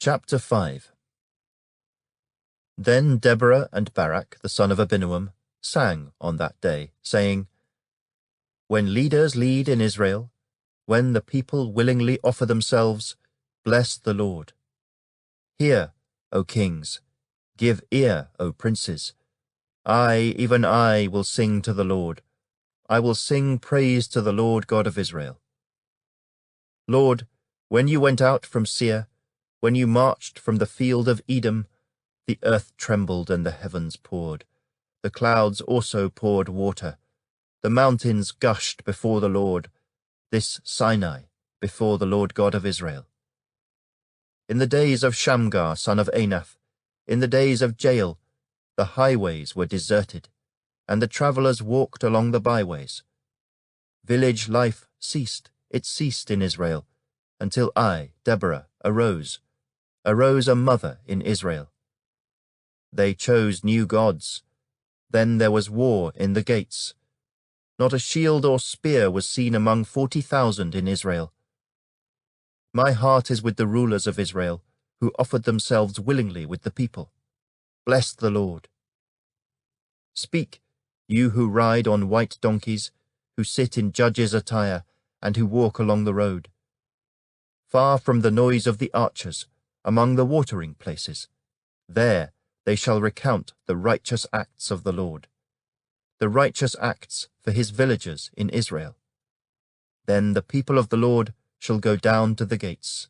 Chapter 5. Then Deborah and Barak, the son of Abinoam, sang on that day, saying, When leaders lead in Israel, when the people willingly offer themselves, bless the Lord. Hear, O kings, give ear, O princes. I, even I, will sing to the Lord. I will sing praise to the Lord God of Israel. Lord, when you went out from Seir, when you marched from the field of Edom, the earth trembled and the heavens poured. The clouds also poured water. The mountains gushed before the Lord, this Sinai, before the Lord God of Israel. In the days of Shamgar, son of Anath, in the days of Jael, the highways were deserted, and the travellers walked along the byways. Village life ceased, it ceased in Israel, until I, Deborah, arose a mother in Israel. They chose new gods. Then there was war in the gates. Not a shield or spear was seen among 40,000 in Israel. My heart is with the rulers of Israel, who offered themselves willingly with the people. Bless the Lord. Speak, you who ride on white donkeys, who sit in judges' attire, and who walk along the road. Far from the noise of the archers, among the watering places, there they shall recount the righteous acts of the Lord, the righteous acts for his villagers in Israel. Then the people of the Lord shall go down to the gates.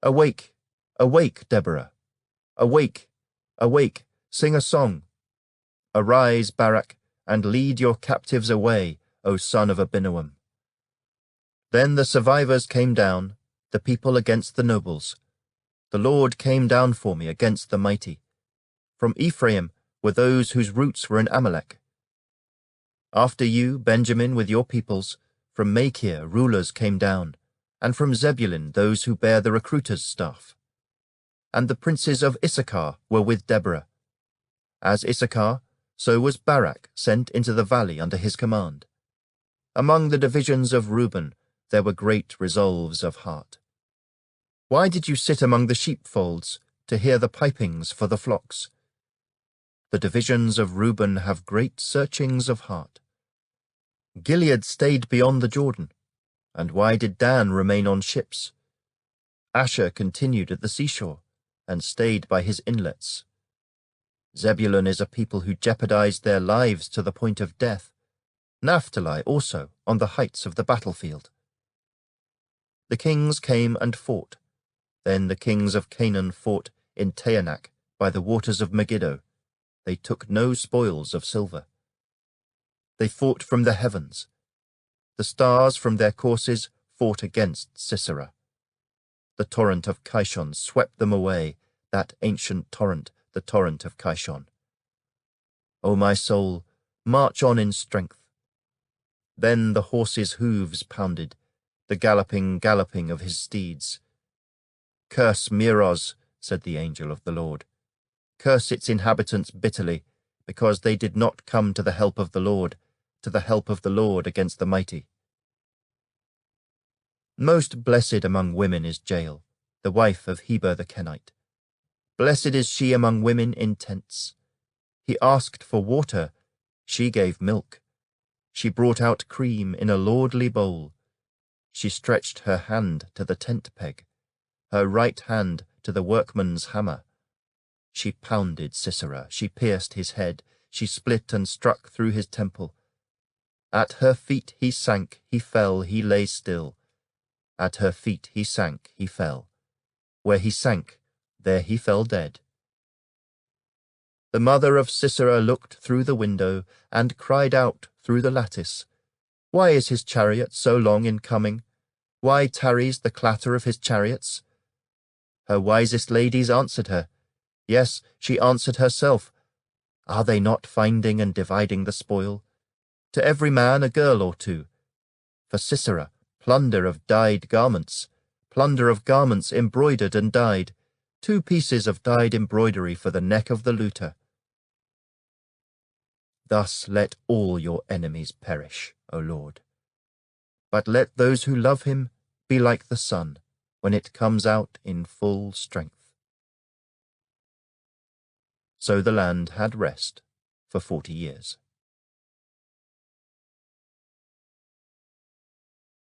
Awake, awake, Deborah! Awake, awake, sing a song. Arise, Barak, and lead your captives away, O son of Abinoam. Then the survivors came down, the people against the nobles. The Lord came down for me against the mighty. From Ephraim were those whose roots were in Amalek. After you, Benjamin, with your peoples, from Machir rulers came down, and from Zebulun those who bear the recruiter's staff. And the princes of Issachar were with Deborah. As Issachar, so was Barak sent into the valley under his command. Among the divisions of Reuben there were great resolves of heart. Why did you sit among the sheepfolds to hear the pipings for the flocks? The divisions of Reuben have great searchings of heart. Gilead stayed beyond the Jordan, and why did Dan remain on ships? Asher continued at the seashore, and stayed by his inlets. Zebulun is a people who jeopardized their lives to the point of death. Naphtali also on the heights of the battlefield. The kings came and fought. Then the kings of Canaan fought in Taanach by the waters of Megiddo. They took no spoils of silver. They fought from the heavens. The stars from their courses fought against Sisera. The torrent of Kishon swept them away, that ancient torrent, the torrent of Kishon. O my soul, march on in strength. Then the horses' hooves pounded, the galloping of his steeds. Curse Meroz, said the angel of the Lord. Curse its inhabitants bitterly, because they did not come to the help of the Lord, to the help of the Lord against the mighty. Most blessed among women is Jael, the wife of Heber the Kenite. Blessed is she among women in tents. He asked for water, she gave milk. She brought out cream in a lordly bowl. She stretched her hand to the tent peg, her right hand to the workman's hammer. She pounded Sisera, she pierced his head, she split and struck through his temple. At her feet he sank, he fell, he lay still. At her feet he sank, he fell. Where he sank, there he fell dead. The mother of Sisera looked through the window and cried out through the lattice, Why is his chariot so long in coming? Why tarries the clatter of his chariots? Her wisest ladies answered her. Yes, she answered herself. Are they not finding and dividing the spoil? To every man a girl or two. For Sisera, plunder of dyed garments, plunder of garments embroidered and dyed, 2 pieces of dyed embroidery for the neck of the looter. Thus let all your enemies perish, O Lord. But let those who love him be like the sun, when it comes out in full strength. So the land had rest for 40 years.